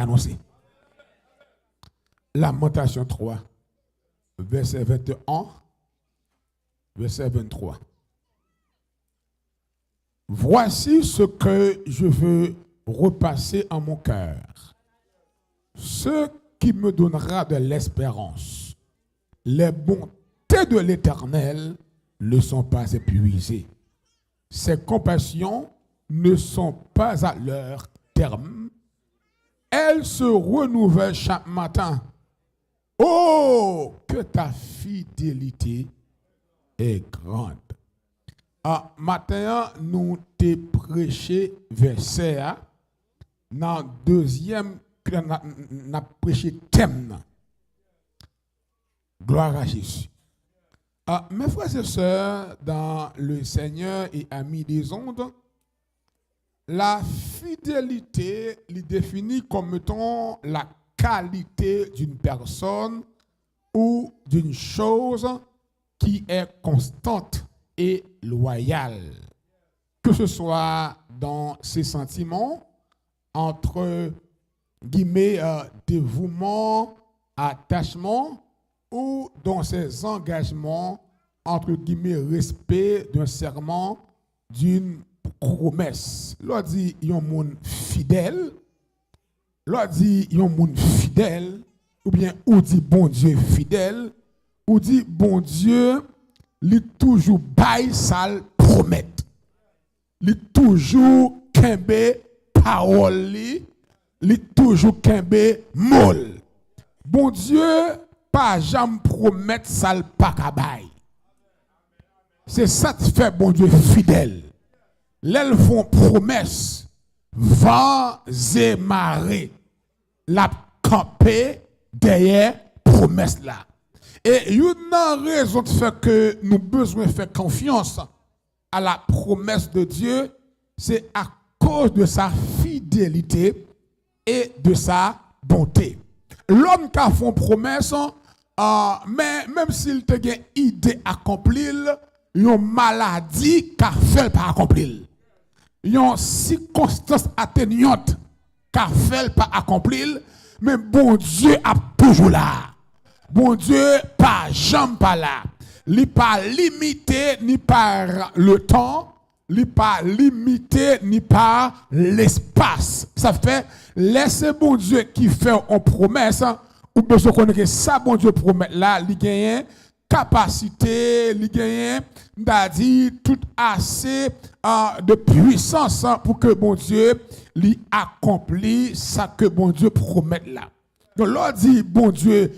annoncé. Lamentation 3, verset 21, verset 23. Voici ce que je veux repasser en mon cœur. Ce qui me donnera de l'espérance. Les bontés de l'Éternel ne sont pas épuisées. Ses compassions ne sont pas à leur terme. Elles se renouvellent chaque matin. Oh, que ta fidélité est grande. Matin, nous t'ai prêché verset dans deuxième que n'a prêché thème. Gloire à Jésus. Mes frères et sœurs, dans le Seigneur et amis des ondes, la fidélité est définie comme étant la qualité d'une personne ou d'une chose qui est constante et loyale. Que ce soit dans ses sentiments, entre guillemets, dévouement, attachement, ou dans ses engagements, entre guillemets, respect d'un serment, d'une promesse. L'on dit, il y a un monde fidèle. L'on dit, il y a un monde fidèle. Ou bien, ou dit, bon Dieu fidèle. Ou dit, bon Dieu, il toujours bail sale promette. Il toujours kembe parole, il toujours kembe molle. Bon Dieu, pas jamais promettre sale pas kabay. C'est ça qui fait bon Dieu fidèle. L'elles font promesse, vent et marée, la camper derrière promesse là. Et une raison de faire que nous besoin faire confiance à la promesse de Dieu, c'est à cause de sa fidélité et de sa bonté. L'homme qui a fait une promesse, mais même s'il te une idée accomplie, il y a une maladie qui a fait pas accomplir. Il y a une circonstance atténuante qui a fait pas accomplir, mais bon Dieu a toujours là. Bon Dieu pas jamais pas là. Il n'est pas limité ni par le temps, il n'est pas limité ni par l'espace. Ça fait laissez bon Dieu qui fait une promesse, ou besoin connaître que ça bon Dieu promet là, il gagne capacité, il gagne dit tout assez de puissance pour que bon Dieu lui accomplit ça que bon Dieu promet là. Donc l'on dit bon Dieu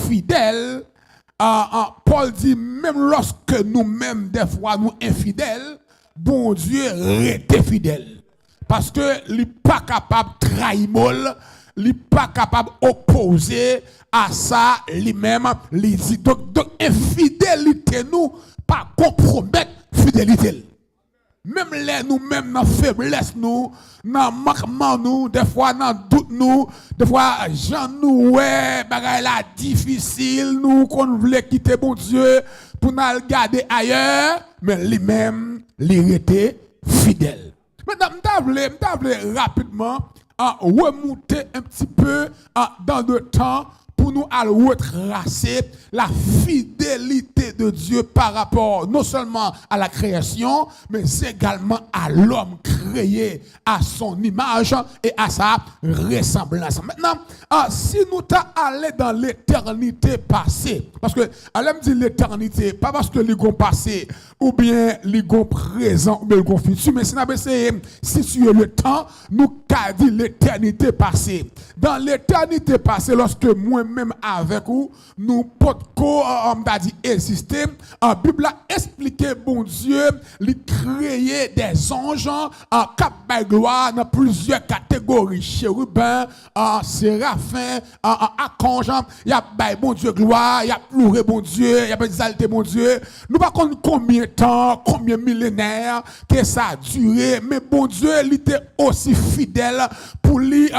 fidèle. Paul dit même lorsque nous-mêmes des fois nous infidèles, bon Dieu reste fidèle. Parce que il n'est pas capable de trahir, il n'est pas capable d'opposer à ça lui-même. Donc infidélité nous pas compromettre fidélité. Même les nous-mêmes, dans faiblesse nous, dans manquement nous, des fois dans doute nous, des fois gens nous ouais, bagay la difficile nous qu'on voulait quitter bon Dieu pour nous regarder ailleurs, mais lui-même, il était fidèle. Maintenant, je voulais rapidement remonter un petit peu dans le temps pour nous retracer la fidélité de Dieu par rapport non seulement à la création, mais également à l'homme créé à son image et à sa ressemblance. Maintenant, si nous allons dans l'éternité passée, parce que elle me dit l'éternité, pas parce que les passé ou bien les présent ou bien les futur, mais si nous essayé de situer le temps, nous avons dit l'éternité passée. Dans l'éternité passée, lorsque moi-même avec vous, nous pouvons exister, la Bible a expliqué, bon Dieu, il créé des anges en cap gloire dans plusieurs catégories, chérubins, séraphins, archanges, il y a bon Dieu gloire, il y a pleuré bon Dieu, il y a exalté bon Dieu. Nous ne savons pas combien de temps, combien de millénaires que ça a duré, mais bon Dieu, il était aussi fidèle fidèle pour lui,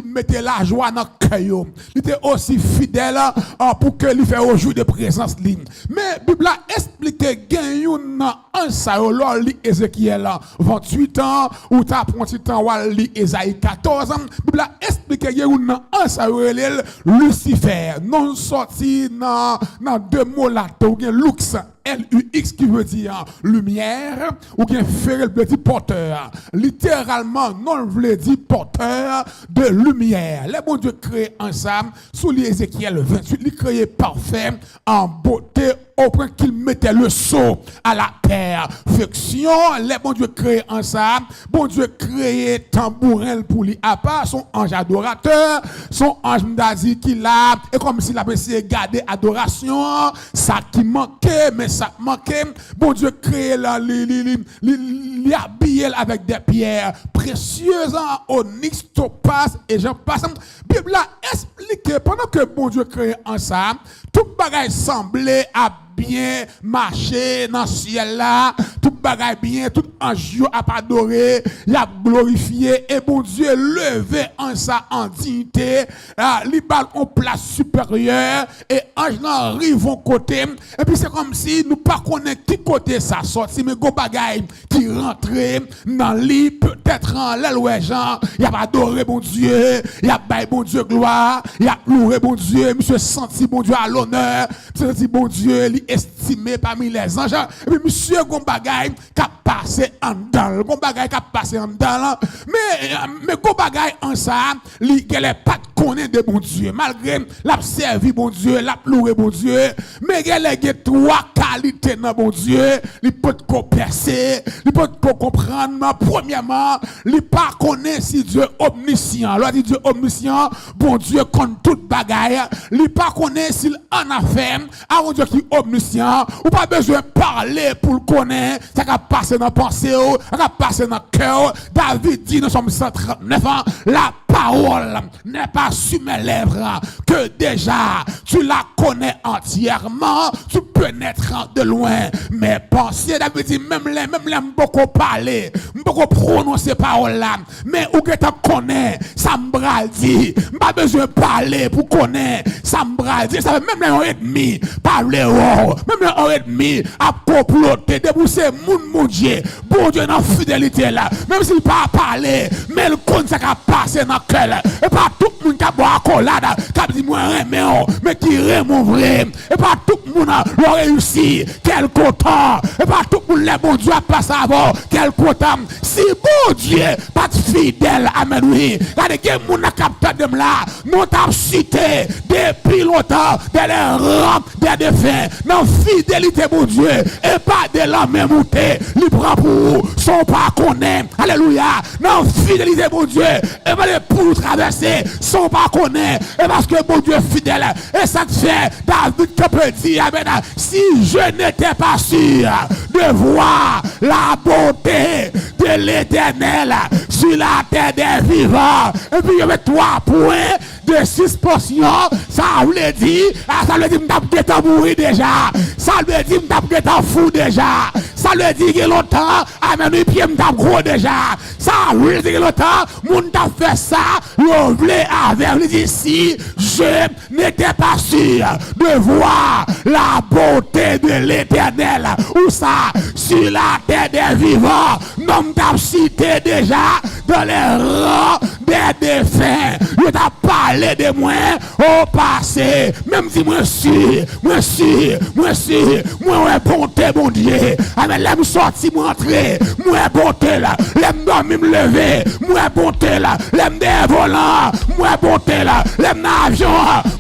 mettre la joie dans le cœur. Il était aussi fidèle pour que lui fasse au jour de présence. Mais la Bible a expliqué qu'il un ça, lit Ézéchiel 28 ans, ou tu as pris temps, ou lit Ésaïe 14 ans. La Bible a expliqué qu'il y a un ça, Lucifer, non sorti dans deux mots là, Lux. L-U-X qui veut dire lumière, ou bien Ferel veut dire porteur. Littéralement, non veut dire porteur de lumière. Les bon Dieu créé ensemble, sous l'Ézéchiel 28, il créé parfait, en beauté, au point qu'il mettait le sceau à la perfection. Les bon Dieu créé ensemble, bon Dieu créé tambourin pour lui, à part son ange adorateur, son ange m'dazi qui l'a, et comme s'il avait essayé de garder adoration, ça qui manquait, mais ça manquait, bon Dieu créé là, il habillé avec des pierres précieuses, onyx, topaz, et j'en passe. La Bible a expliqué, pendant que bon Dieu créé ensemble, tout bagage semblait à bien marcher dans le ciel là, tout bagaille bien, tout ange a adoré, il a glorifié, et bon Dieu levé en sa en dignité, il parle en place supérieure, et ange nan rive en côté, et puis c'est comme si nous pas connaissons qui côté ça sorti, mais go bagaille qui rentrait dans lit, peut-être en l'aile ouais Jean, il a adoré bon Dieu, il a baillé bon Dieu gloire, il a loué bon Dieu, monsieur senti bon Dieu à l'honneur, senti bon Dieu, estimé parmi les anges. Et puis, monsieur Gombagay, qui a passé en dedans. Gombagay qui a passé en dedans. Mais Gombagay en ça, il n'est pas connaît de bon Dieu. Malgré l'a servi bon Dieu, l'a loué bon Dieu. Mais il y a trois qualités dans bon Dieu. Il peut percer, il peut comprendre. Premièrement, il pas connaît si Dieu est omniscient. L'on dit Dieu omniscient, bon Dieu compte toute bagaille. Il pas connaît s'il en a fait. Avant Dieu qui est omniscient, ou pas besoin de parler pour le connaître, ça va passer dans la pensée, ça va passer dans le cœur. David dit, nous sommes 139 ans, la parole n'est pas sur mes lèvres, que déjà tu la connais entièrement, tu peux naître de loin. Mais pensez, David dit, même les beaucoup parler, beaucoup prononcer parole là, mais où que tu connais, ça me dit, pas besoin de parler pour connaître, ça me dit, ça fait même les ennemis, parler, même les ennemis, à comploter, débousser mon Dieu, bon Dieu dans la fidélité là, même s'il pas parler, mais le compte ça qui passe dans le cœur, et pas tout le monde qui a boire accolade, qui dit moi mais qui aime mon vrai, et pas tout le monde a réussi, quel content, et pas tout le monde les bon Dieu a passé avant, quel content, si bon Dieu pas fidèle, amen oui, regardez que mon a capté de là, nous t'avons cité depuis longtemps, de les rampes des défunts, dans fidélité mon Dieu, et pas de la même montée, il prend pour son pas connaître, alléluia, dans fidélité mon Dieu, et pas pour traverser, son pas connaître, et parce que mon Dieu est fidèle, et ça te fait, David te peut dire, amen, si je n'étais pas sûr de voir la bonté de l'Éternel sur la terre des vivants, et puis il y avait 3 points de suspension, ça veut dire, ça veut dire que tu as mourir déjà, ça veut dire que tu as fou déjà, ça veut dire que longtemps, amen, et puis tu as gros déjà, ça veut dire que longtemps, mon t'a fait ça, je voulais avec lui si je n'étais pas sûr de voir la bonté de l'Éternel, ou ça, sur la terre des vivants, non t'a cité déjà dans les rangs des défunts, je t'ai parlé de moi au passé, même si moi ouais bonté mon Dieu, avec l'aime sorti moi entrer, moi bonté là, l'aime dormir me lever, moi bonté là, l'aime des volants, moi bonté là, l'aime avion,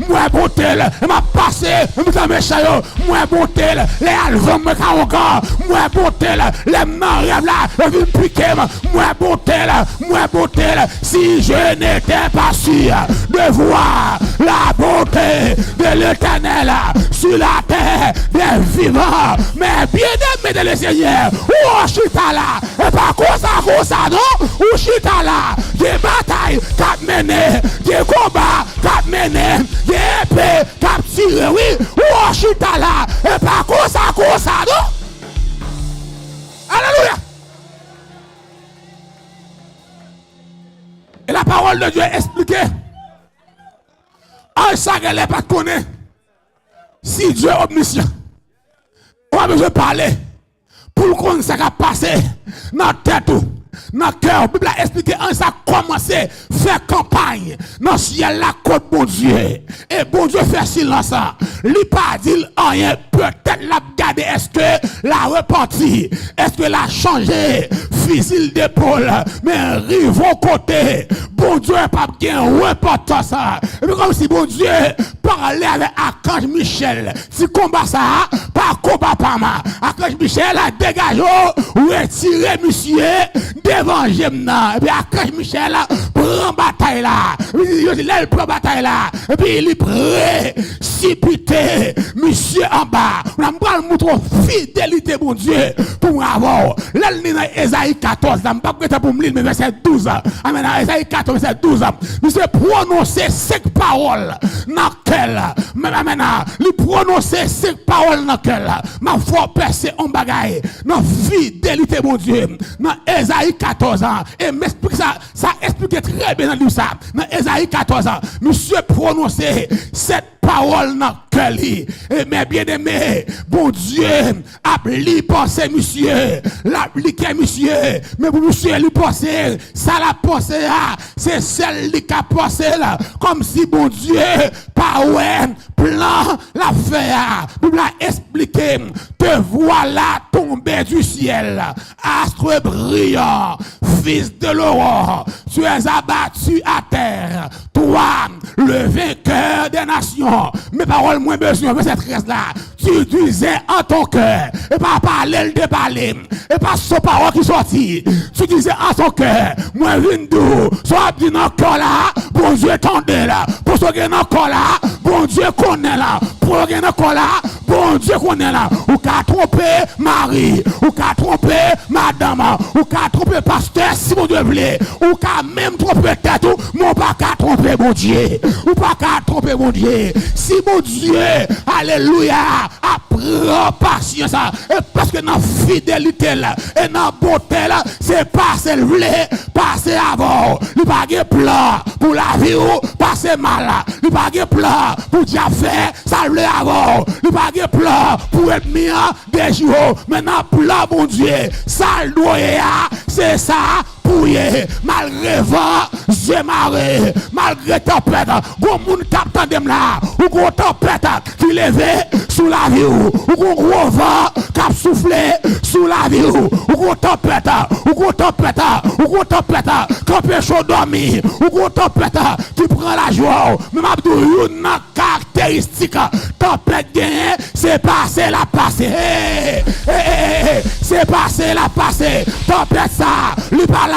moi bonté là, m'a passé, me méchant, moi bonté là, les alvons me encore, moi bonté là, l'aime rêve là, je vais piquer, moi bonté là, si je n'étais pas sûr de voir la bonté de l'Éternel sur la terre des vivants, mais bien aimé de le Seigneur, ou chita là, et pas comme ça non, ou chita là, des batailles qu'a mené, des combats qu'a mené, des épées qu'a tiré, oui, ou chita là, et pas comme ça, non. Alléluia. parole de Dieu est expliquée. En ça qu'elle n'est pas connue. Si Dieu est omniscient, on a besoin de parler pour qu'on ça va passer dans la tête, dans le cœur. La Bible a expliqué en ça commencer faire campagne dans le ciel la côte bon Dieu. Et bon Dieu fait silence. Il pas dit rien. Peut-être la garder. Est-ce que la repenti? Est-ce que la changé? Fusil d'épaule. Mais rive au côté. Bon Dieu pas bien reporter ça. Et puis comme si bon Dieu parlait avec Archange Michel. Si combat ça, pas combat pas mal. Archange Michel a dégagé, retiré monsieur devant Gemna. Et puis Archange Michel prend bataille là. Il prend bataille là. Et puis il précipité monsieur en bas. On a pas le montrer fidélité mon Dieu pour avoir. Là il est dans Ésaïe 14, je ne pas pour me lire mais verset 12. Amen. Ésaïe 14 verset 12. Monsieur prononcer 5 paroles dans quelle il prononcer 5 paroles dans quelle ma foi percer en bagaille dans fidélité mon Dieu dans Ésaïe 14 ans et m'explique ça explique très bien dans lui ça dans Ésaïe 14 ans monsieur prononcer cette parole dans cœur et mes bien-aimés bon Dieu appli penser monsieur l'appliquer monsieur mais pour monsieur lui penser ça la penser c'est celle qui a pensé là comme si bon Dieu pas ouais plan la faire Bible a expliqué te voilà tombé du ciel astre brillant fils de l'aurore tu es abattu à terre toi le vainqueur des nations mes paroles moins besoin verset 13 là tu disais en ton cœur et pas parler de parler et pas son parole qui sortit tu disais en ton cœur moi vindou soit dit dans cœur là bon Dieu tendait là pour ce que dans cœur là bon Dieu connaît là pour ce que dans cœur là bon Dieu connaît là ou qu'a trompé Marie ou qu'a trompé madame ou qu'a trompé pasteur si bon Dieu voulait ou qu'a même trompé tête mon pas qu'a trompé mon Dieu ou pas qu'a trompé mon Dieu si mon Dieu alléluia apprend patience et parce que dans fidélité là et dans bonté là c'est passer le voulait passer avant il pas de plan pour la vie ou passer mal il pas de plan pour déjà faire ça le avant il pas de plan pour être mis des jours maintenant plan mon Dieu ça doit c'est ça pour malgré vent j'ai marre malgré tempête bon moun cap tandem là ou gros tempête qui levé sous la vie ou gros vent cap soufflé sous la vie ou gros tempête ou gros tempête ou gros tempête quand chaud dormi ou gros tempête qui prend la joie même abdou une caractéristique tempête gain c'est passé la passé c'est passé la passé tempête ça lui pas là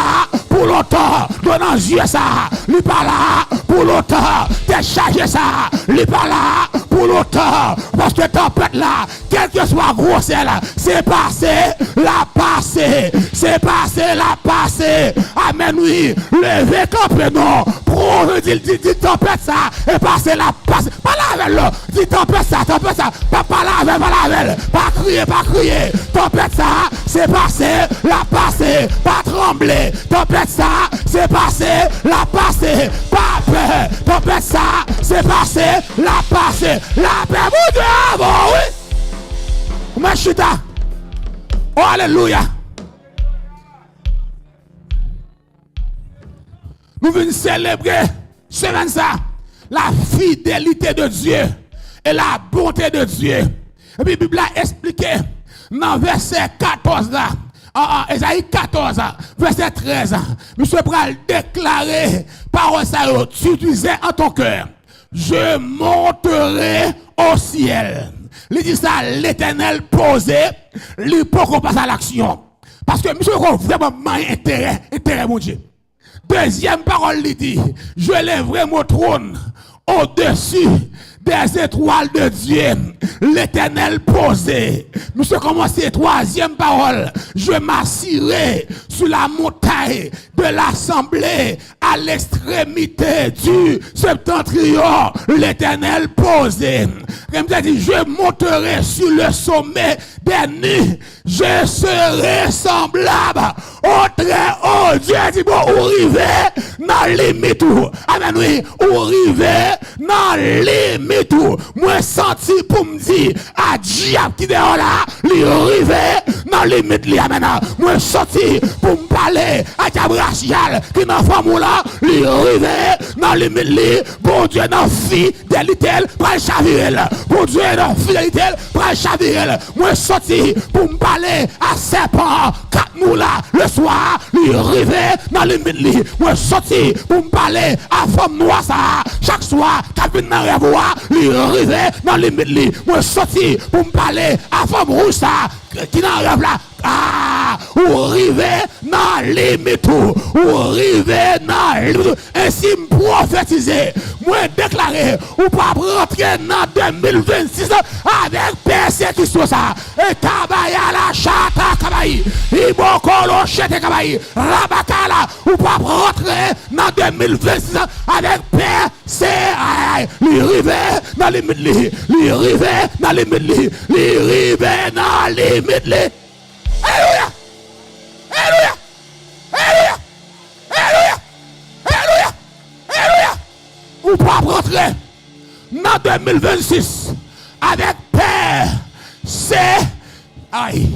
pour longtemps donnant yeux ça lui pas là pour longtemps décharger ça lui pas là pour longtemps parce que tempête là quel que soit gros c'est passé la passé c'est passé la passé amen oui levez campé non pro dit tempête ça et passé la passé pas la avec là dit tempête ça pas la avec pas crier tempête ça c'est passé la passé pas trembler tempête ça c'est passé la passé pas peur tempête ça c'est passé la passé la paix mon Dieu bon oui machita oh alléluia nous venons célébrer semaine ça la fidélité de Dieu et la bonté de Dieu et puis la Bible a expliqué dans verset 14 là Ésaïe 14, verset 13, monsieur pral déclarer parole ça, tu disais en ton cœur, je monterai au ciel. Il dit ça, l'Éternel posé, il peut qu'on passe à l'action. Parce que monsieur a vraiment intérêt, mon Dieu. Deuxième parole, il dit, je lèverai mon trône au-dessus des étoiles de Dieu, l'Éternel posé. Monsieur commencez, troisième parole, je m'assirai sur la montagne de l'assemblée à l'extrémité du septentrion, l'Éternel posé. Comme tu dit, je monterai sur le sommet des nues. Je serai semblable au très haut Dieu. Dit bon, ou rive dans limite tout. Amen, oui, ou rive dans limite tout. Moi senti pour me dire, à diable qui dehors là, li rive dans limite li. Amen. Moi senti pour me parler à diable racial qui dans femme là, li rive dans limite li. Bon Dieu dans fidélité, pour chavirer. Bon Dieu dans fidélité, pour chavirer. Moi sorti pour me parler à serpent, 4 moula le soir, lui rivé dans les mille. Moi sorti pour me parler à femme noire ça, chaque soir, capine dans rêve, lui rivé dans les mille. Moi sorti pour me parler à femme rouge ça, qui dans rêve là. Ah, ou rive dans les métaux, ou rive dans les métaux. Ainsi me prophétiser, moi déclarer, ou pas rentrer dans 2026 avec persécution ça. Et kabaya la chata kabayi, ibokolo chete kabayi, rabakala, ou pas rentrer dans 2026 avec persécution. Li rive dans les métaux, li rive dans les métaux, li rive dans les métaux. Alléluia! Alléluia! Alléluia! Alléluia! Alléluia! Alléluia! Ou pas rentrer dans 2026 avec paix, c'est aïe.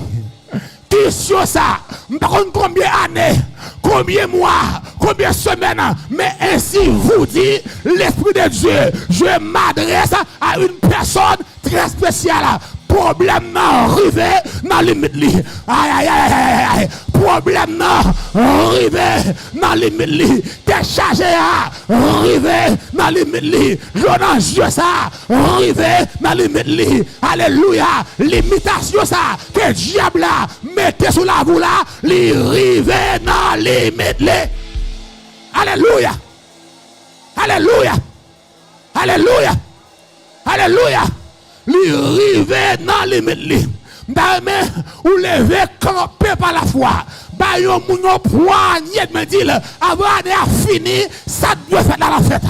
Question ça, par combien d'années, combien de mois, combien de semaines, mais ainsi vous dit l'Esprit de Dieu, je m'adresse à une personne très spéciale. Problème non arrivé dans les limite. Aïe aïe aïe aïe. Problème non arrivé dans les limite. T'es chargé à arrivé dans les limite. L'orange ça arrivé dans les limite. Alléluia. L'imitation ça que diable a mettez sous la voie là, l'arrivé dans les limite. Alléluia. Alléluia. Alléluia. Alléluia. Li rive dans les médlis. D'amener ou lever camper par la foi. Ba yon moun yon poignée me dit avant année a fini, ça doit faire la fête.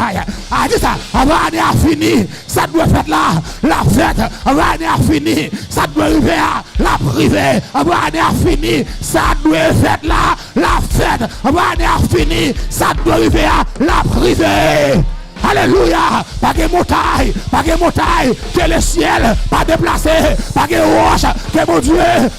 A dit ça, avant année a fini, ça doit faire la fête. Avant année a fini, ça doit arriver à la privée. Avant année a fini, ça doit faire la fête. Avant année a fini, ça doit arriver à la privée. Alléluia, pas de montagne, que le ciel pas déplacé, pas de roche, que mon Dieu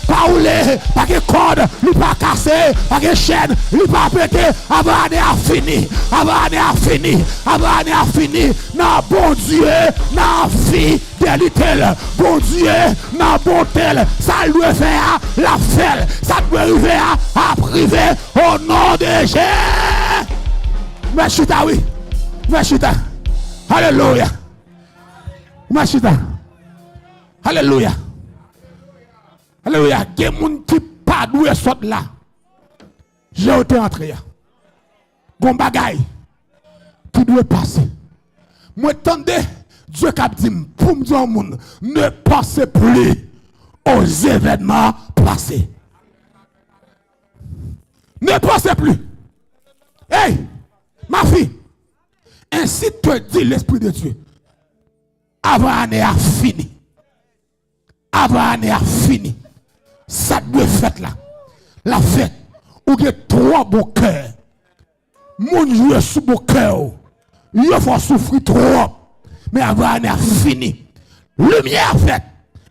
pas roulé, pas de corde, lui pas cassé, pas de chaîne, lui pas pété, avant année a fini, avant année a fini, avant année a fini, non bon Dieu, non fidélité, bon Dieu, non bonté, ça doit faire la fête, ça doit arriver à priver au nom de Jésus. Merci, oui. Machita. Alléluia. Machita. Alléluia. Alléluia. Il y a des gens qui pas doué sort là. J'ai été entré. Gon bagay qui doit passer. Moi tendez Dieu qui dit pour me dire au monde ne pensez plus aux événements passés. Ne pensez plus. Hey, ma fille. Ainsi te dit l'Esprit de Dieu. Avant l'année a fini. Avant l'année a fini. Ça doit faire là. La fête. Où il y a 3 beaux cœurs. Mon joueur sous beau cœur. Il faut souffrir trop. Mais avant l'année a fini. Lumière fête.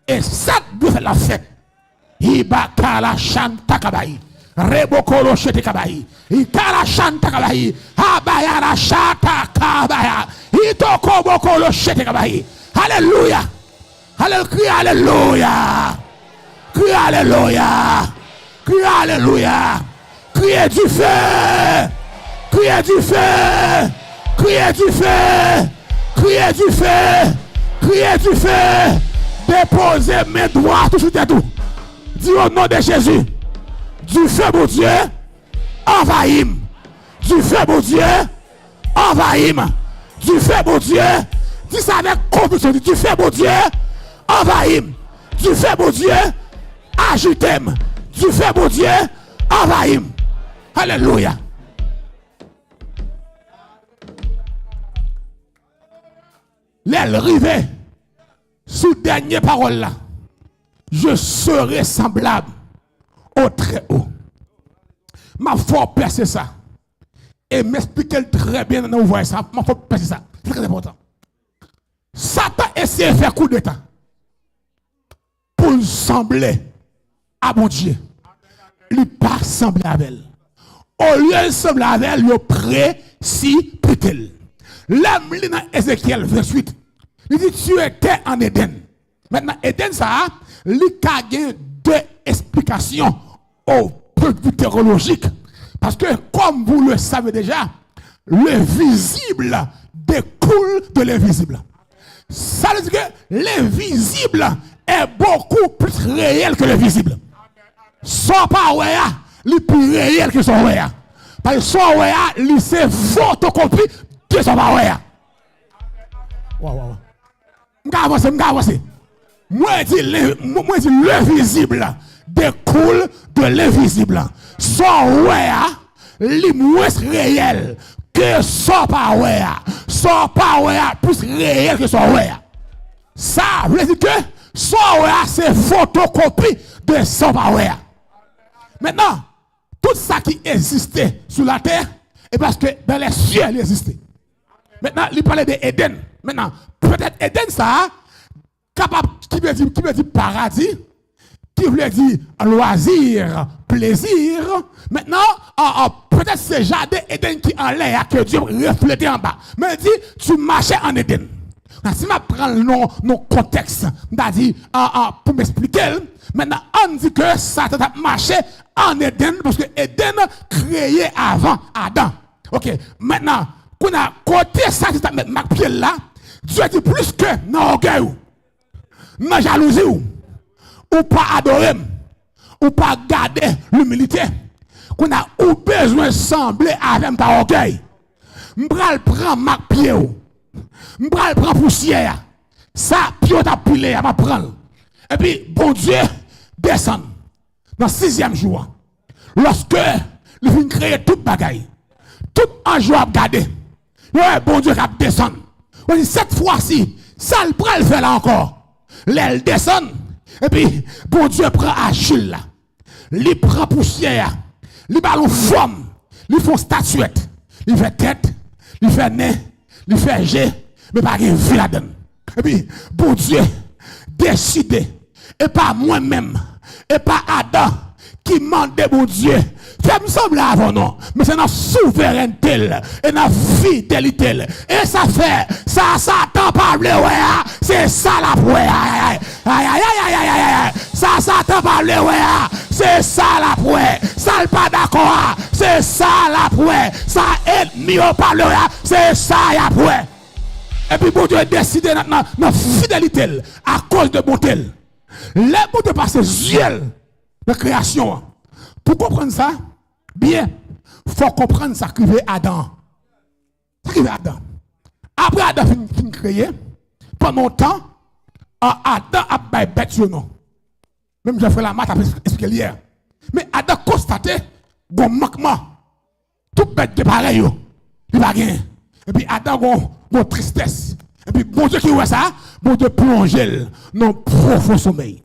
Et ça doit faire la fête. Ibakala chanta kabayi. Rebokolo chete kabayi. Ikala chanta kabayi. Abayara chata kabaya. Itoko bokolo chete kabayi. Alléluia. Alléluia. Alléluia. Crie alléluia. Crie alléluia. Criez du feu. Criez du feu. Criez du feu. Criez du feu. Criez du feu. Déposez mes doigts tout de tout. Dis au nom de Jésus. Du feu, mon Dieu, envahim. Du feu, mon Dieu, envahim. Du feu, mon Dieu, dis ça avec conviction. Du feu, mon Dieu, envahim. Du feu, mon Dieu, agitez-moi. Du feu, mon Dieu, envahim. Alléluia. L'aile rivée Sous dernière parole là, je serai semblable au très haut. Ma fort percer ça. Et m'expliquer très bien dans vous ça. Ma fort percer ça. C'est très important. Satan essaie de faire coup d'état pour sembler à mon Dieu. Il n'est pas semblé à elle. Au lieu de sembler à elle, il précipite. L'homme dans Ézéchiel 28, il dit tu étais en Éden. Maintenant, Éden, ça, il y a deux explications au point de vue théologique. Parce que, comme vous le savez déjà, le visible découle de l'invisible. Ça veut dire que l'invisible est beaucoup plus réel que le visible. Son power, il est plus réel que son power. Parce que son power, il c'est photocopie de son power. Wow. M'avance. Moi, je dis le visible découle de l'invisible. Son power, il est moins réel que son power. Son power plus réel que son power. Ça veut dire que son power, c'est photocopie de son power. Maintenant, tout ça qui existait sur la terre, est parce que dans les cieux, il existait. Maintenant, il parlait d'Éden. Maintenant, peut-être Éden, ça, capable, qui veut dire paradis, qui veut dire loisir, plaisir. Maintenant, peut-être c'est jardin Éden qui en l'air que Dieu reflétait en bas. Mais il dit, tu marchais en Éden. Si je prends le contexte, pour m'expliquer, maintenant, on dit que Satan a marché en Éden, parce que Éden créé avant Adam. Ok, maintenant, qu'on a côté Satan met ma pied là, Dieu dit plus que non orgueil, non jalousie, ou pas adorer, ou pas garder l'humilité, qu'on a ou besoin de sembler avec ta orgueil. M'bral prend ma pied. M'bral prend poussière. Ça, pied t'a pilé, m'a prendre. Et puis, bon Dieu, descend. Dans le 6e jour. Lorsque il vient créer toute bagaille. Tout ange a gardé. Bon Dieu qui descend. Cette fois-ci, ça le prend le fait là encore. L'aile descend. Et puis, bon Dieu prend Achille là. Il prend poussière. Il ballon forme. Il font statuette. Il fait tête. Il fait nez. Il fait jet. Mais pas de vie là-dedans. Et puis, bon Dieu, décidé. Et pas moi-même. Et pas Adam qui demande bon Dieu. Fais-moi sembler avant non. Mais c'est notre souveraineté et notre fidélité. Et ça fait, ça t'en parle, ouais. C'est ça la poêle. Ça t'en parle, ouais. C'est ça la poêle. Ça n'est pas d'accord. C'est ça la poêle. Ça est mis au parle, c'est ça la poêle. Et puis bon Dieu a décidé notre fidélité à cause de bonté. Les bonté par ses yeux de création. Pour comprendre ça, bien, il faut comprendre ça qui veut Adam. Ça qui veut Adam. Après Adam fin créé, pendant longtemps, Adam a bête sur nous. Même j'ai fait la maths, expliqué hier. Mais Adam constaté bon manquement. Tout bête de pareil, il va gagner. Et puis Adam a tristesse. Et puis bon Dieu qui voit ça, bon Dieu plonge dans un profond sommeil.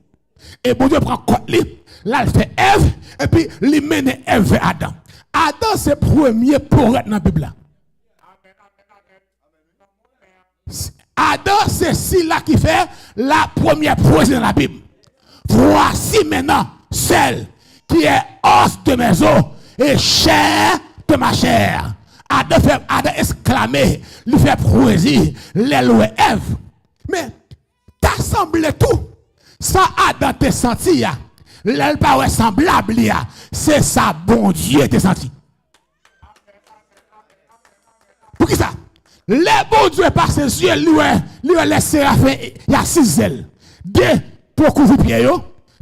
Et bon Dieu prend compte lui, là il fait Ève, et puis il mène Ève vers Adam. Adam c'est le premier poète dans la Bible. Adam c'est celui-là qui fait la première poésie dans la Bible. Voici maintenant celle qui est os de mes os et chair de ma chair. Adam exclamé, il fait poésie, l'éloé Ève. Mais t'as semblé tout. Ça Adam t'a senti, l'elle pas semblable, c'est ça bon Dieu t'a senti. Pour qui ça? Les bon Dieu par ses yeux, lui les séraphins, il y a 6 ailes. 2 pour couvrir pied,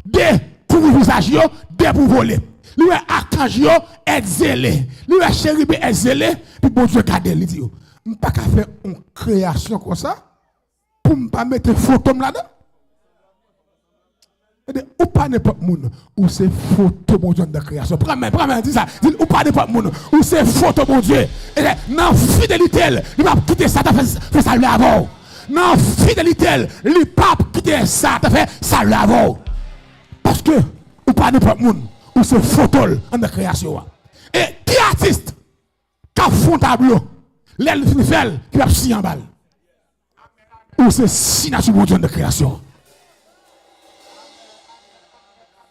2 pour couvrir visage, 2 pour voler. Lui archange exilé, lui chérubin exilé, puis bon Dieu garde lui dit, on pas qu'à faire une création comme ça pour ne pas mettre photo là-dedans. Ou pas n'importe monde, ou c'est photo mon Dieu de création. Prends-moi, dis ça. Ou pas n'importe monde, ou c'est photo mon Dieu. Et non, fidélité, il va quitter ça, fait ça avant. Non, fidélité, il va côté ça, tu fait ça l'avant. Parce que, ou pas n'importe monde, ou c'est photo en la création. Et qui artiste, qui a fond tableau, l'aile fait, qui a si en balle. Ou c'est signature de Dieu de création.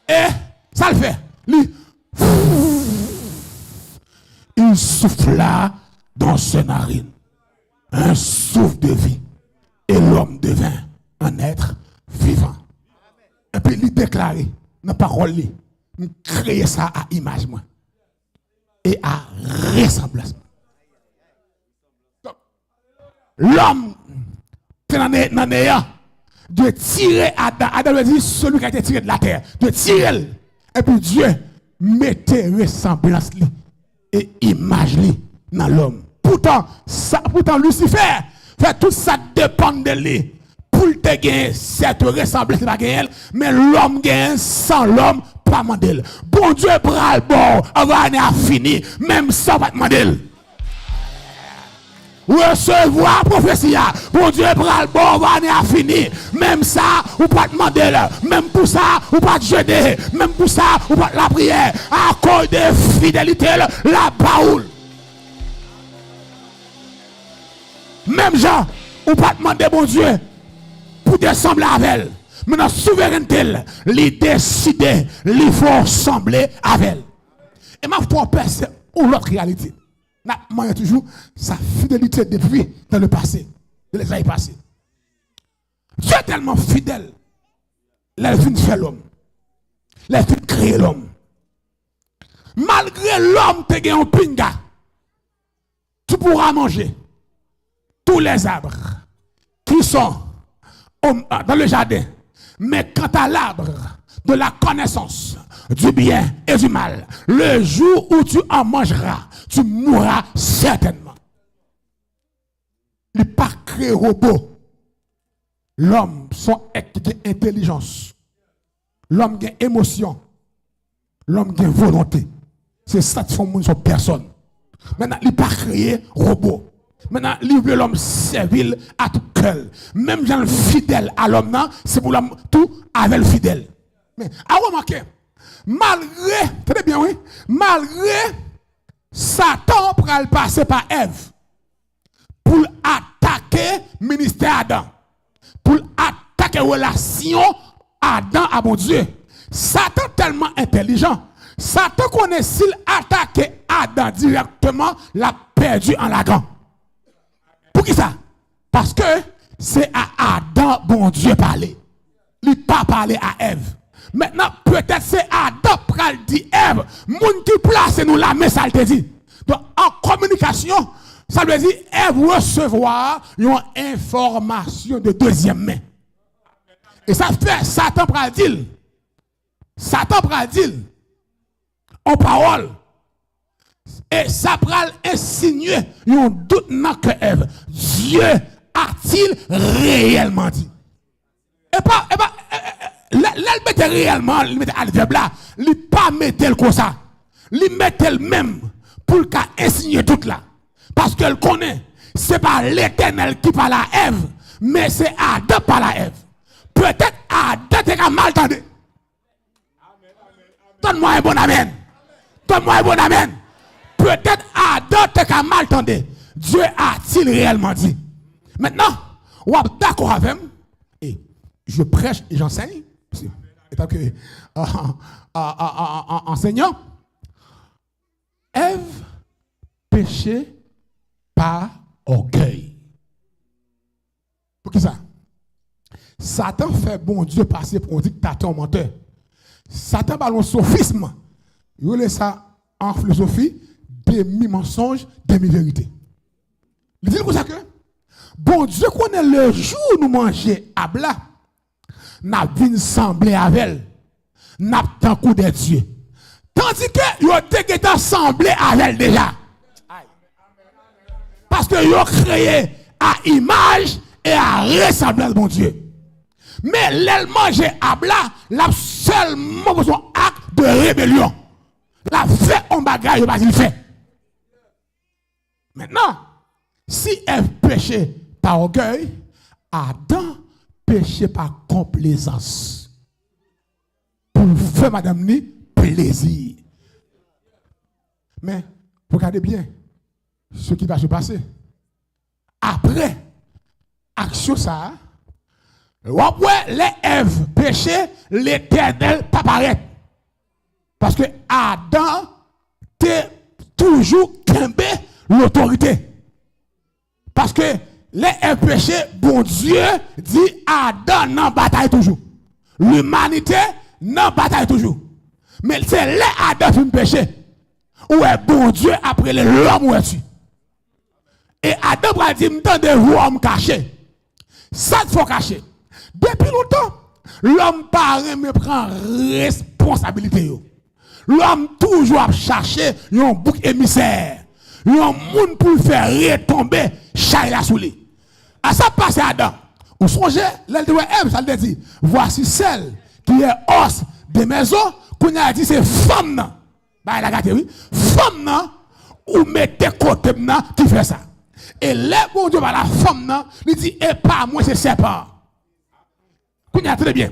Et ça le fait. Il souffla dans ses narines un souffle de vie. Et l'homme devint un être vivant. Et puis il déclarait dans la parole, il créer ça à image moi. Et à ressemblance. L'homme, dans le néant, de tirer Adam. Adam veut dire celui qui a été tiré de la terre. De tirer. Et puis Dieu mettait ressemblance et image dans l'homme. Pourtant, Lucifer fait tout ça dépend de lui. Pour te gagner cette ressemblance, mais l'homme gagne sans l'homme, pas mandel. Bon Dieu, bras le bon, on va aller à fini, même sans pas demander. Recevoir prophétie, bon Dieu, bras le bon, on va aller à fini, même ça, ou pas demander, même pour ça, ou pas jeter, même pour ça, ou pas la prière, à cause de fidélité, la baoule. Même Jean, ou pas demander, bon Dieu, pour descendre avec elle. Mais dans la souveraineté, il décide, il faut sembler avec elle. Et ma propre c'est une autre réalité. Moi, toujours sa fidélité depuis dans le passé, dans les années passées. Dieu est tellement fidèle. Il a fini de faire l'homme. Il a fini de créer l'homme. Malgré l'homme te gagne un pinga, tu pourras manger tous les arbres qui sont dans le jardin. Mais quant à l'arbre de la connaissance du bien et du mal, le jour où tu en mangeras, tu mourras certainement. Il n'est pas créé robot. L'homme, son intelligence. L'homme a émotion. L'homme a volonté. C'est ça qui fait son personne. Maintenant, il n'est pas créé robot. Maintenant, livre l'homme servile à tout cœur. Même gens fidèle à l'homme, c'est pour l'homme tout avec le fidèle. Mais à remarquer, malgré, très bien, oui, malgré Satan pour le passer par Ève pour attaquer le ministère Adam, pour attaquer la relation Adam à mon Dieu. Satan tellement intelligent. Satan connaît s'il attaque Adam directement, l'a perdu en lagan. Pour qui ça? Parce que c'est à Adam, bon Dieu, parler. Il n'a pas parlé à Ève. Maintenant, peut-être c'est Adam qui dit Ève, moun qui place nous la main, ça le dit. Donc, en communication, ça veut dire Ève recevoir une information de deuxième main. Et ça fait Satan pral dire. Satan pral dire en parole. Et ça pral insinuer un doute dans que Ève. Dieu a-t-il réellement dit? Et pas l'elle mettait réellement, il mettait à l'verbe là, il pas mettait comme ça. Il mettait le même pour qu'à insigner tout là. Parce qu'elle connaît, c'est pas l'Éternel qui parle à Ève, mais c'est Adam qui parle à Ève. Peut-être Adam t'es mal entendu. Donne-moi un bon amen. Donne-moi un bon amen. Peut-être Adam t'es mal entendu. Dieu a-t-il réellement dit? Maintenant, on est d'accord avec moi. Et je prêche et j'enseigne. Étant que enseignant, Ève péchait par orgueil. Pour qui ça? Satan fait bon Dieu passer pour un dictateur menteur. Satan parle de sophisme. Il relève ça en philosophie, demi-mensonge, demi-vérité. Il dit comme ça que bon Dieu connaît le jour où nous mangeons à blanc. N'a vinn sembler avec elle, n'a tant coup de Dieu. Tandis que yo te semblé avec elle déjà. Parce que yo créé à image et à ressemblance de mon Dieu. Mais l'elle mangeait à blanc, la seulement son acte de rébellion. La fait en bagaille, yo pas il fait. Maintenant, si elle péchait par orgueil, Adam péché par complaisance. Pour faire madame ni plaisir. Mais, regardez bien ce qui va se passer. Après, action ça, les Ève péché, l'Éternel pas paraître. Parce que Adam t'es toujours kembe l'autorité. Parce que les Ève péché, bon Dieu dit Adam n'en bataille toujours. L'humanité n'en bataille toujours. Mais c'est les Adam qui péché. Où est bon Dieu après l'homme où est-tu? Et Adam a dit, m'tendez vous homme caché. Ça il faut cacher. Depuis longtemps, l'homme parrain me prend responsabilité. L'homme toujours a cherché un bouc émissaire. Un monde pour faire retomber Chaïla sous lui. À ça passe Adam. Vous songez, l'Ève, ça le dit, voici celle qui est os de maison, qu'on a dit c'est femme. Bah, la gâté, oui. Femme, ou mettez côté qui fait ça. Et là, bon Dieu, la femme, il dit, et pas moi, c'est serpent. Vous avez très bien.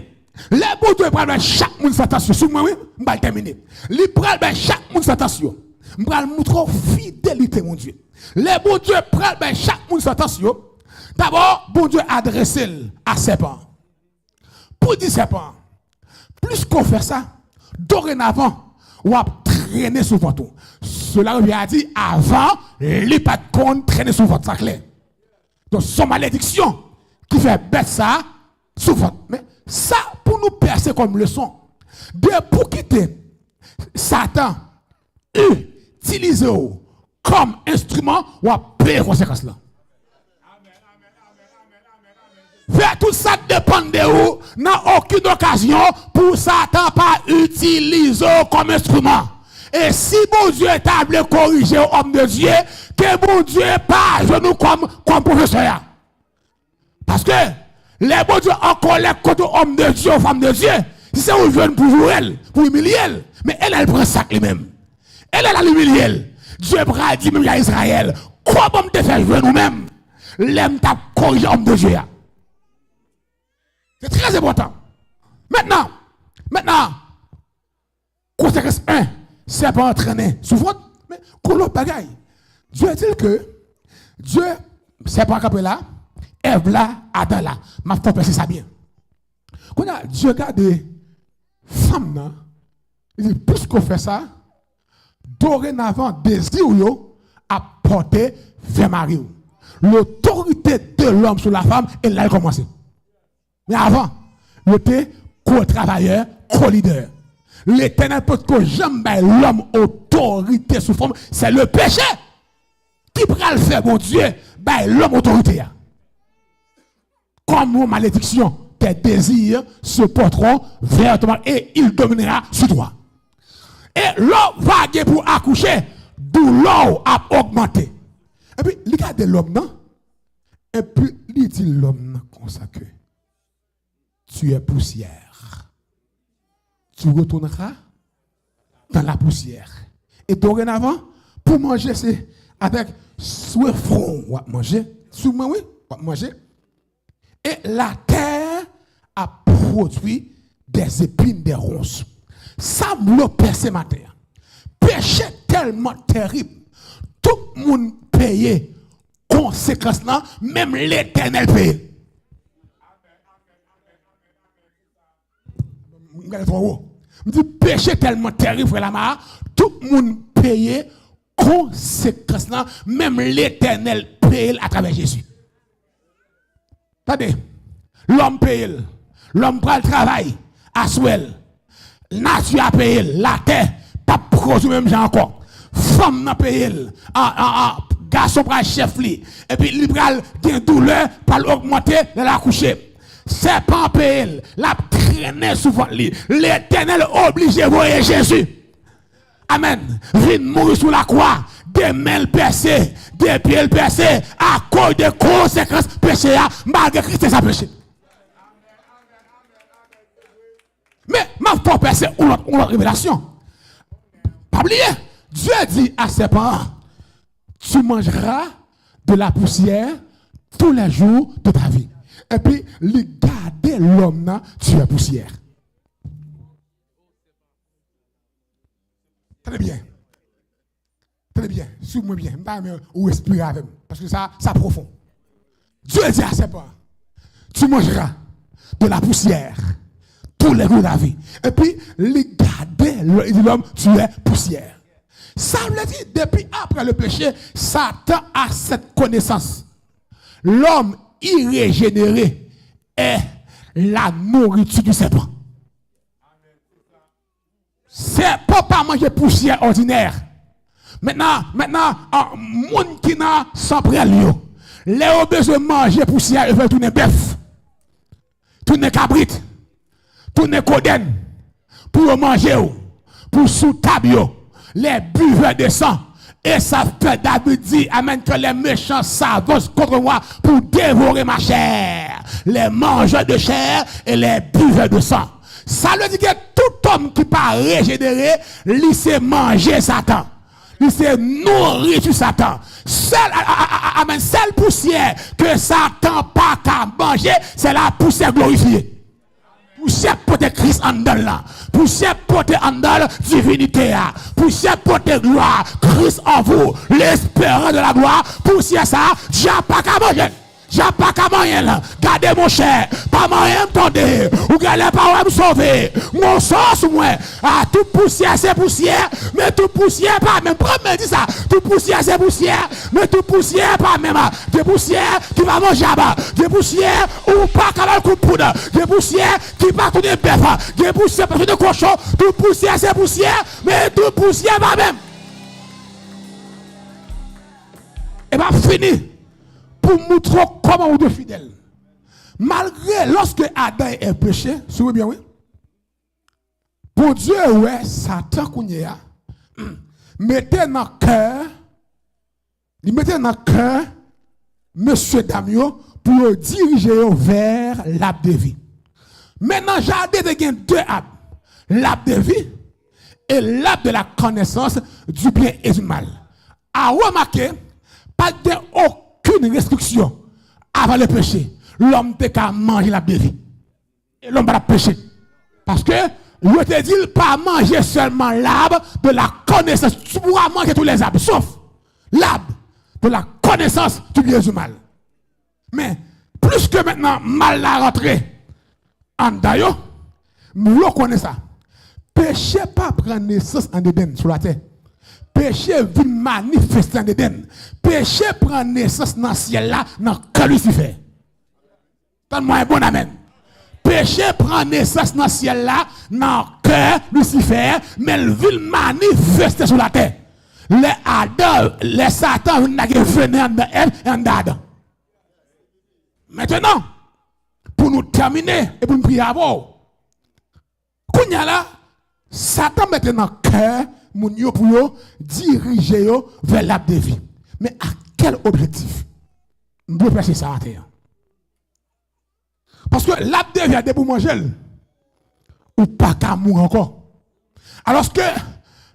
Les bon Dieu, prend chaque monde fait attention. Sur moi, oui, je vais terminer. Il prend chaque monde fait attention. Je vais montrer fidélité, mon Dieu. Les bon Dieu, prend chaque monde fait attention. D'abord, bon Dieu adresse à serpent. Pour dire serpent, plus qu'on fait ça, dorénavant, on va traîner sur votre. Cela lui a dit avant, les pas de compte traîner sur votre, ça clair. Donc, son malédiction qui fait bête ça, sur votre. Mais ça, pour nous percer comme leçon, de pour quitter Satan, utiliser comme instrument, on va payer les conséquences là. Faire tout ça dépend de vous, n'a aucune occasion pour Satan pas utiliser comme instrument. Et si bon Dieu est able de corriger l'homme de Dieu, que bon Dieu pas genou comme professeur. Parce que les bon Dieu en colère contre l'homme de Dieu, femme de Dieu, si c'est un jeune pour elle, pour humilier elle, mais elle prend ça lui-même. Elle l'humilie. Dieu a dit même à Israël, comment te faire jouer nous-mêmes? L'aime t'a corrigé l'homme de Dieu. C'est très important. Maintenant, conséquence 1, c'est pas entraîner sous votre, mais qu'on l'autre bagaille. Dieu dit que Dieu, c'est pas capé là, Ève là, Adam là. Ma faut penser ça bien. Quand Dieu regarde des femmes là, il dit, plus qu'on fait ça, dorénavant, désir yo à porter vers Marie. L'autorité de l'homme sur la femme, elle a commencé. Mais avant, il était co-travailleur, co-leader. L'Éternel peut que jamais l'homme autorité sous forme, c'est le péché qui prend le faire, mon Dieu, l'homme autorité. Comme une malédiction, tes désirs se porteront vers toi et il dominera sur toi. Et l'homme va pour accoucher, douleur a augmenté. Et puis, regardez l'homme, non? Et puis, il dit l'homme comme ça que tu es poussière. Tu retourneras dans la poussière. Et dorénavant, pour manger, c'est avec sous front, on va manger. Sous moi, oui, on va manger. Et la terre a produit des épines, des ronces. Ça me percé ma terre. Péché tellement terrible. Tout le monde paye conséquence là, même l'Éternel paye. Je dis péché tellement terrible, frère Lamar, tout le monde paye conséquence là, même l'Éternel paye à travers Jésus. Attendez, l'homme paye, l'homme prend le travail, à souhait, nature a payé, la terre, pas produit même gens encore. Femme n'a payé, garçon prend chef li, et puis il prend des douleurs pour l'augmenter, la coucher. Serpent payé, la traîner souvent li. L'Éternel obligé de voir Jésus. Amen. Vient mourir sous la croix, des mains percées, des pieds percés, à cause des conséquences péché, malgré Christ sa péché. Mais ma foi percée ou l'autre révélation. Pas oublier, Dieu dit à ses parents, tu mangeras de la poussière tous les jours de ta vie. Et puis, il garde garder l'homme là, tu es poussière. Très bien. Très bien. Suis-moi bien. Ou respirer avec moi. Parce que ça profond. Dieu dit à ses parents, tu mangeras de la poussière tous les jours de la vie. Et puis, les garder, il dit l'homme, tu es poussière. Ça veut dire, depuis après le péché, Satan a cette connaissance. L'homme irrégénéré est la nourriture du serpent. C'est pas manger poussière ordinaire. Maintenant, monde qui n'a sans prélio, les ont besoin de manger poussière, ils veulent tourner bœuf, tourner cabrit, tourner coden, pour manger, pour sous table, les buveurs de sang. Et ça fait David dit, amen, que les méchants s'avancent contre moi pour dévorer ma chair. Les mangeurs de chair et les buveurs de sang. Ça veut dire que tout homme qui pas régénéré, il sait manger Satan. Il sait nourrir sur Satan. Seule poussière que Satan pas qu'à manger, c'est la poussière glorifiée. Poussière porter Christ en dedans là. Poussière porter en dedans divinité. Poussière porter gloire. Christ en vous. L'espérance de la gloire. Poussière ça. J'ai pas qu'à manger. J'ai pas qu'à manger là. Gardez mon cher. Pas moyen m'tendez. Ou gardez pas me sauver. Mon sens moi. Ah, toute poussière c'est poussière. Mais toute poussière pas même. Premier dit ça. Toute poussière c'est poussière. Mais toute poussière pas même. Des poussières qui va manger là-bas. Des poussières ou pas qu'à le coup de poudre. Des poussières qui va tourner bœuf. Des poussières pas de cochon. Toute poussière c'est poussière. Mais toute poussière pas même. Et bien fini. Pour montrer comment vous êtes fidèle. Malgré lorsque Adam est péché, souvenez bien, oui. Pour Dieu, ouais, Satan Kounia, mettez dans le cœur, il mettait dans le cœur, monsieur Damio, pour diriger vers l'arbre de vie. Maintenant, j'ai de deux arbres. L'arbre de vie et l'arbre de la connaissance du bien et du mal. À remarquer, pas aucune restriction avant le péché. L'homme n'a qu'à manger la vie. Et l'homme va pécher. Parce que, je te dis, pas manger seulement l'arbre de la connaissance. Tu pourras manger tous les arbres, sauf l'arbre de la connaissance du bien et du mal. Mais, plus que maintenant, mal l'a rentré en d'ailleurs, nous connaissons ça. Péché pas prendre naissance en Éden sur la terre. Péché vient manifester en Éden. Péché prend naissance dans le ciel là, dans le Lucifer. Donne-moi un bon amen. Péché prend naissance dans le ciel là, dans le cœur Lucifer, mais il vient manifester sur la terre. Les Adam, les Satan, viennent dans elle et en Adam. Maintenant, pour nous terminer et pour nous prier avant, Kounya là, Satan met dans le cœur moun yo pour yo diriger yo vers l'arbre de vie. Mais à quel objectif? On doit passer ça à terre. Parce que l'arbre de vie a des pour manger ou pas qu'à mourir encore. Alors que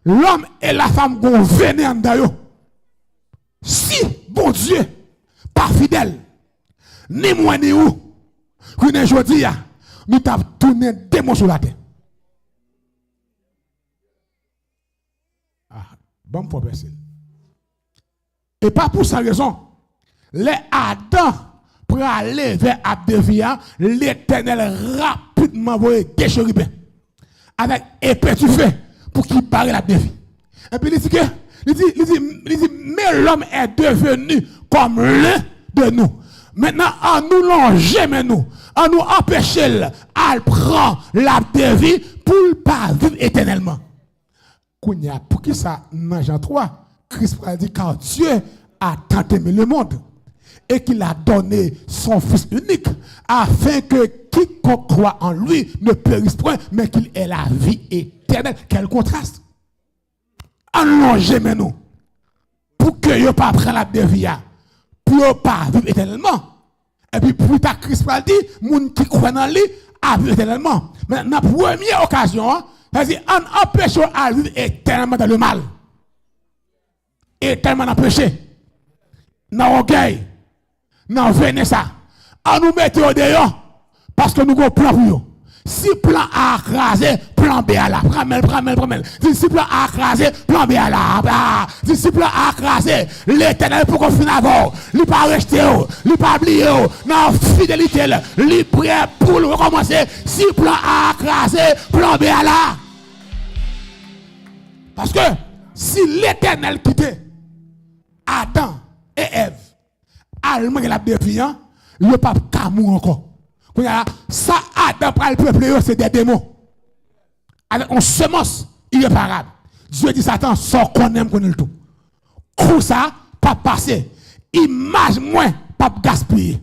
l'homme et la femme vont venir en d'ailleurs. Si bon Dieu pas fidèle, ni moi ni où, qu'on est aujourd'hui, nous t'avons tourné démon sur la terre. Bon pour personne. Et pas pour sa raison. Les Adam pour aller vers Abdevia, l'Éternel rapidement va déchiribé. Avec épée tu fais pour qu'il barre l'Abdevia. Et puis il dit que, il dit, mais l'homme est devenu comme l'un de nous. Maintenant, en nous longer, nous, en nous empêcher, à prendre l'Abdevia pour ne pas vivre éternellement. Pour qui ça, dans Jean 3, Christ a dit car Dieu a tant aimé le monde et qu'il a donné son Fils unique afin que quiconque croit en lui ne périsse point, mais qu'il ait la vie éternelle. Quel contraste! Allongez nous pour que vous pas prendre la vie, pour ne pas vivre éternellement. Et puis plus tard, Christ a dit, moun qui croit en lui a vivre éternellement. Maintenant, première occasion, c'est-à-dire, on empêche à vivre éternellement dans le mal. Éternellement dans le péché. Dans l'orgueil. Dans le ça. On nous met au dehors. Parce que nous avons un plan pour eux. Si plan A écrasé, plan B à la. Pramel. Si plan A écrasé, plan B à la. Si plan A écrasé, l'Éternel pour qu'on finisse avant. Il pas rester, il pas oublier. Non, fidélité, il prêt pour recommencer. Si plan A écrasé, plan B à la. Parce que si l'Éternel quittait Adam et Ève, allemand qui l'a défié, il n'y a pas de mourir encore. Ça, Adam, pour le peuple, c'est des démons. Avec une semence irréparable. Dieu dit Satan, sort qu'on aime le tout. Pour ça, pas passer. Image moins, pas gaspiller.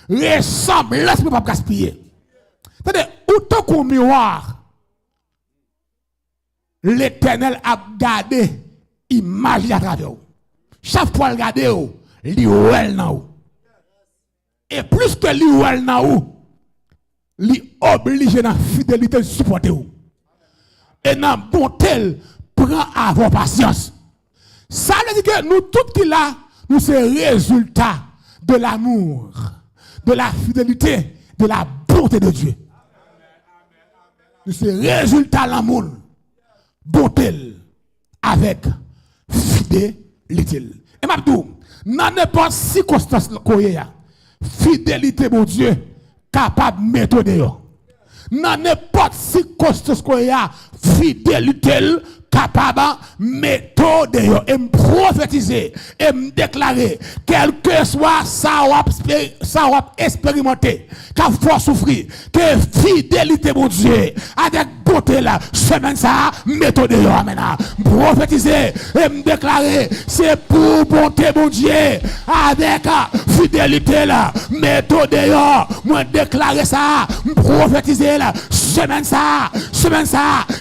Ressemblance, pas gaspiller. C'est-à-dire, autant qu'au miroir, l'Éternel a gardé image à travers vous. Chaque fois qu'il regarde, il est là. Et plus que l'Iouel na ou, li oblige dans fidélité de supporter ou. Et dans bonté, prend avoir patience. Ça veut dire que nous tout qui là, nous c'est résultat de l'amour, de la fidélité, de la bonté de Dieu. Nous c'est résultat de l'amour, bonté avec fidélité. Et m'abdou, dans n'importe circonstance qu'on y a, fidélité, mon Dieu, capable de mettre dehors. Dans n'importe circonstance qu'on y a, fidélité, capable de mettre dehors. Et me prophétiser, et me déclarer, quel que soit ça va expérimenter, qu'il faut souffrir, que fidélité, mon Dieu, avec bonté là, semaine ça, mettre dehors maintenant. Prophétiser, et me déclarer, c'est pour bonté, mon Dieu, avec fidélité là, mettre dehors. Moi déclarer ça, prophétiser là, semaine ça,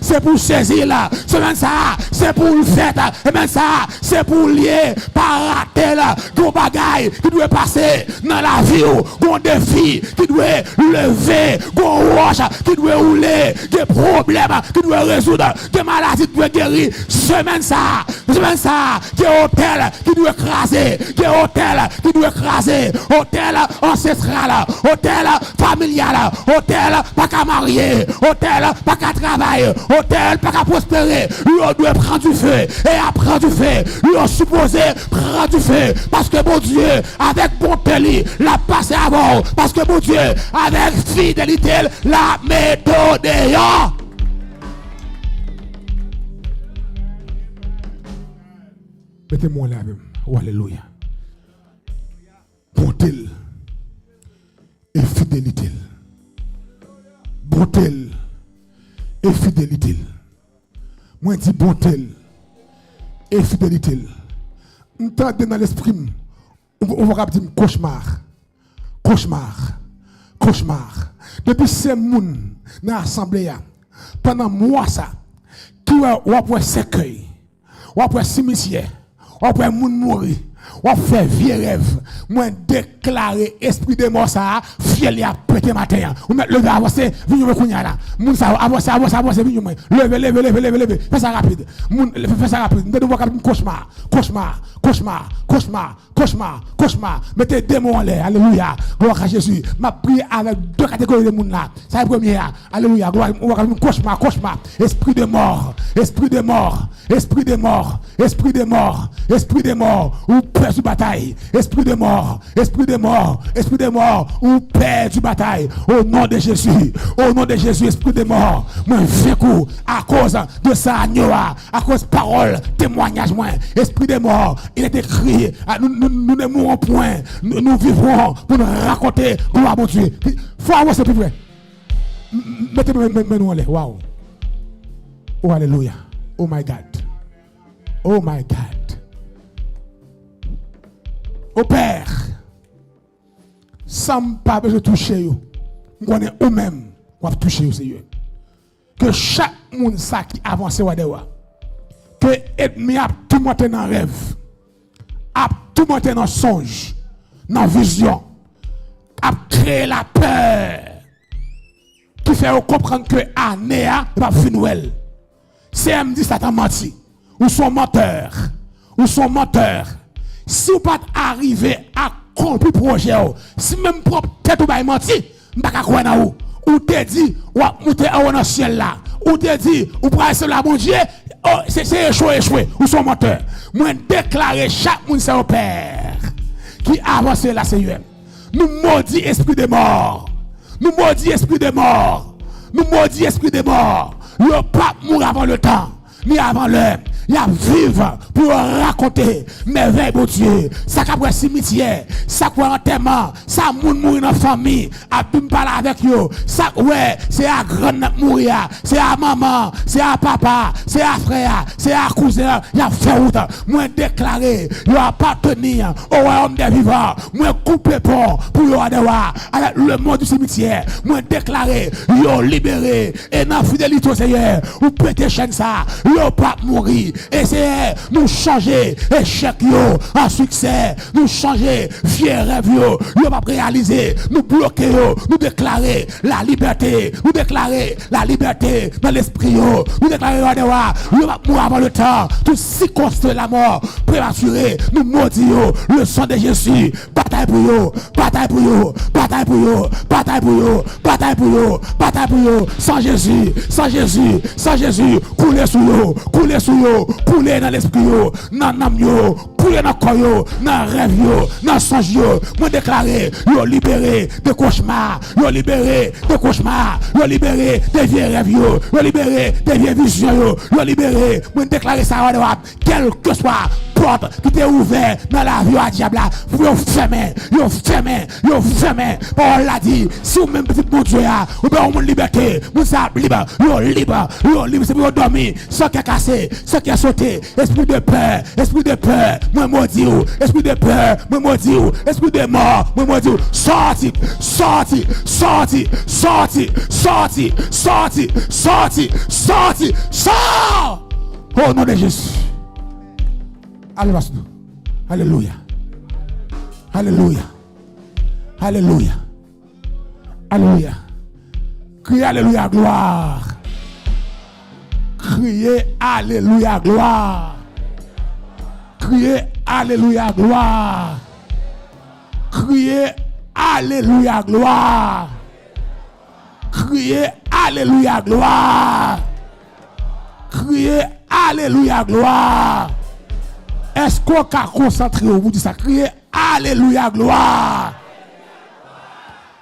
c'est pour saisir là, semaine ça, c'est pour le faire, semaine ça, c'est pour lier, pas rater là, gros bagaille qui doit passer dans la vie, gros défi qui doit lever, gros roche qui doit rouler, des problèmes qui doit résoudre, des maladies qui doit guérir, semaine ça, des hôtels qui doit écraser, des hôtels qui doit écraser, hôtel ancestral, hôtel familial, hôtel pas qu'à marier, hôtel pas qu'à travailler, hôtel pas qu'à prospérer, on doit prendre du feu, et après du feu, on supposé prendre du feu, parce que mon Dieu, avec bonté, l'a passé avant, parce que mon Dieu, avec fidélité, la méthode. Mettez-moi là même. Oh, alléluia. Bonté et fidélité. Bonté et fidélité. Moi, je dis bonté et fidélité. Entendez dans l'esprit, on va dire cauchemar. Depuis ces gens dans l'assemblée, pendant mois, ça, qui va pour cercueil, ou pour cimetière, ou pour moun mourir, ou faire vieux rêve, moi déclarer esprit de mort ça, fiel y a pété matin. Ou mettre lever avancer, venir me kounya là. Moun ça avancer, venir moi. Lever. Fais ça rapide. Moun fais ça rapide. Nous devons faire cauchemar. Mettez démon en l'air. Alléluia. Gloire à Jésus. M'a prié avec deux catégories de monde là. Ça est première. Alléluia. Gloire cauchemar. Esprit de mort. Ou père du bataille. Esprit de mort. Ou père du bataille. Au nom de Jésus, esprit de mort. Moi, vécu à cause de ça, à cause de parole, témoignage, moi. Esprit de mort. Il est écrit, nous ne mourrons point. Nous vivrons pour nous raconter gloire à Dieu. Faut avancer plus près. Mettez-nous en l'air. Waouh. Oh, alléluia. Oh, my God. Au Père, sans pas besoin de toucher, vous connaissez vous-même, vous avez touché, Seigneur. Que chaque monde qui avance, que l'ennemi a tout monté dans le rêve, a tout monté dans le songe, dans la vision, a créé la peur, qui fait comprendre que l'année va finir. Si elle me dit Satan menti, ou son menteur. Si vous pas arrivé à accomplir le projet, si même propre tête ou pas menti, m'pas quoi dans ou te dit ou monter dans le ciel là ou te dit ou prendre cela mon Dieu c'est échoué ou son menteur moi déclarer chaque monde c'est au Père qui avance là Seigneur nous maudit esprit de mort nous maudit esprit de mort nous maudit esprit de mort le pape mourra avant le temps ni avant l'heure il y a vivre pour raconter merveille de Dieu. Ça qu'a pris cimetière, ça quoi enterrement, ça moun mourir dans famille, a pu parler avec yo. Ça ouais, c'est à grand mourir, c'est à maman, c'est à papa, c'est à frère, c'est à cousin, il a fait route. Moi déclarer, il appartenir au royaume des vivants. Moi couper pont pour yo avoir avec le monde du cimetière. Moi déclarer, yo libéré et dans fidélité au Seigneur, ou péter chaîne ça, yo pas mourir. Essayez nous changer échec yo en succès, nous changer vieux rêve yo pas réaliser, nous bloquer yo, nous déclarer la liberté, nous déclarer la liberté dans l'esprit yo, nous déclarer yo pas mourir avant le temps, tout circonstance de la mort prématurée, nous maudit yo, le sang de Jésus, bataille pour yo, bataille pour yo, bataille pour yo, bataille pour yo, bataille pour yo, bataille pour yo, sans Jésus, sans Jésus, sans Jésus, couler sous yo, couler sous yo, couler dans l'esprit yo, dans l'âme yo, couler dans le corps yo, dans le rêve yo, dans le songe yo, moi déclarer yo libéré de cauchemars, yo libéré de cauchemars, yo libéré des vieux rêves yo libéré des vieilles visions yo libéré, moi déclarer ça quel que soit porte qui t'est ouverte dans la vie à diable yo fermé, Paul l'a dit, si vous même petit mon Dieu ou bien on liberté, vous ça libre, yo libre, c'est pour dormir, sans qui a cassé, sans qui a sauté, esprit de peur, moi maudit ou, esprit de peur, moi maudit ou, esprit de mort, moi maudit ou, sorti, sors au nom de Jésus. Alléluia. Alléluia. Alléluia. Alléluia. Criez Alléluia, gloire. Criez Alléluia, gloire. Criez Alléluia, gloire. Criez Alléluia, gloire. Criez Alléluia, gloire. Criez Alléluia, gloire. Est-ce qu'on a concentré au bout de ça? Criez Alléluia, gloire.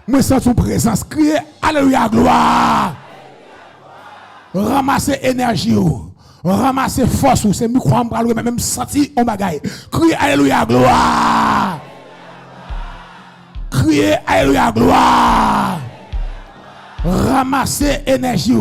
Moi, sans son présence, criez Alléluia, gloire. Ramassez énergie, ramassez force, c'est micro, même senti on bagaille. Criez Alléluia, gloire. Criez Alléluia, gloire. Ramassez énergie,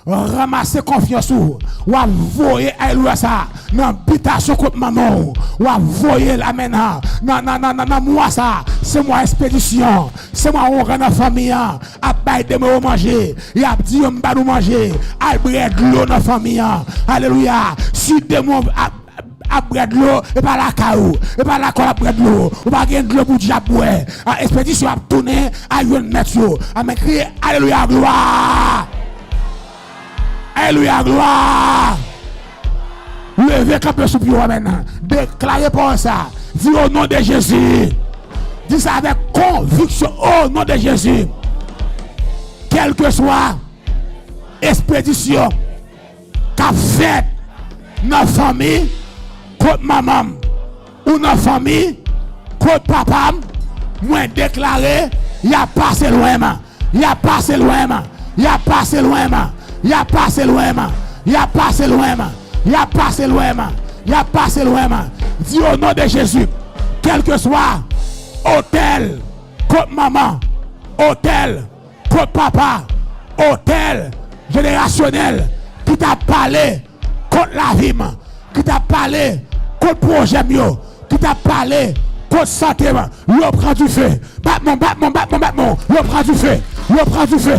ramassez confiance, ou voyez Alléluia ça dans l'habitation contre maman, ou voyez la maintenant dans moi ça, c'est moi expédition, c'est moi on rentre dans famille, à bailler de me manger, il a dit on va nous manger, à boire de l'eau dans famille. Alléluia. Si démon à boire de l'eau et pas la caillou et pas la colle à boire de l'eau ou pas gagner de l'eau pour diable boire, expédition à tourner à une mettre à me crier Alléluia, gloire. Alléluia, gloire. Levez camper sous pied maintenant. Déclarez pour ça. Dis au nom de Jésus. Dis ça avec conviction au nom de Jésus. Quelle que soit expédition qu'a fait dans la famille, contre maman ou dans la famille, contre papa, moi déclaré, il a passé loin. Il a passé loin. Il a passé loin. Il a passé loin. Il a passé loin. Il a passé loin. Il a passé loin. Dis au nom de Jésus, quel que soit hôtel, contre maman, hôtel, contre papa, hôtel générationnel, qui t'a parlé contre la vie, qui t'a parlé contre le projet, qui t'a parlé contre santé, il prend du feu. Battement, il prend du feu. Il prend du feu.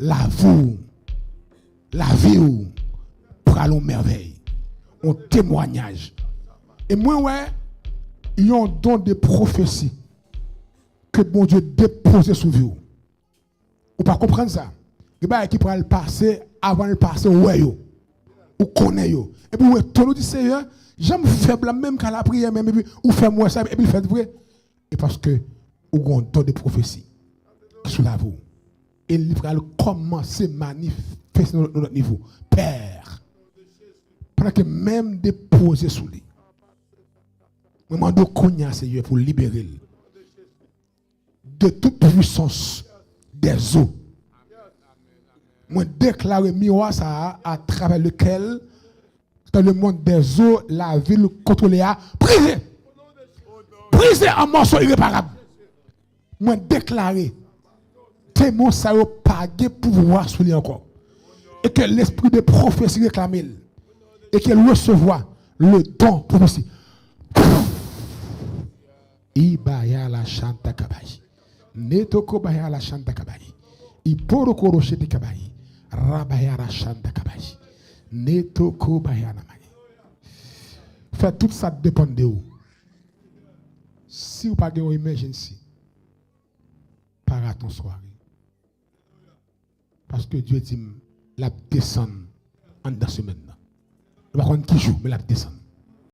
la vie pour aller en merveille. Un témoignage. Et moi, ouais, il y a un don de prophétie que bon Dieu dépose sur vous. Vous pas comprendre ça? Il y a qui pourra le passer avant de passer ouais yo. Ou connaît yo. Et puis vous tout dit Seigneur, j'aime faible même qu'à la prière même et puis ou fait moi ça et puis faites vrai. Et parce que vous avez un don de prophétie sur la vous. Et il va commencer à manifester notre niveau. Père. Pendant que même déposer sous lui. Je demande au Seigneur pour libérer de toute puissance des eaux. Je déclare miroir ça à travers lequel, dans le monde des eaux, la ville contrôlée a brisé. Brisé en morceaux irréparables. Je déclare témoin ça n'a pas de pouvoir sur lui encore. Et que l'esprit de prophétie réclame. Et qu'elle recevoir le don prophétie. Ibaya la chanta kabayi. Netoko baya la chanta kabayi. Iporo koroshe de kabayi. Rabaya la chanta kabayi. Netoko baya na mayi. Fait tout ça dépend de vous. Si vous n'avez pas une emergency, para ton soirée. Parce que Dieu dit, la descend en dans ce semaine. Je ne sais pas qui joue, mais la descend.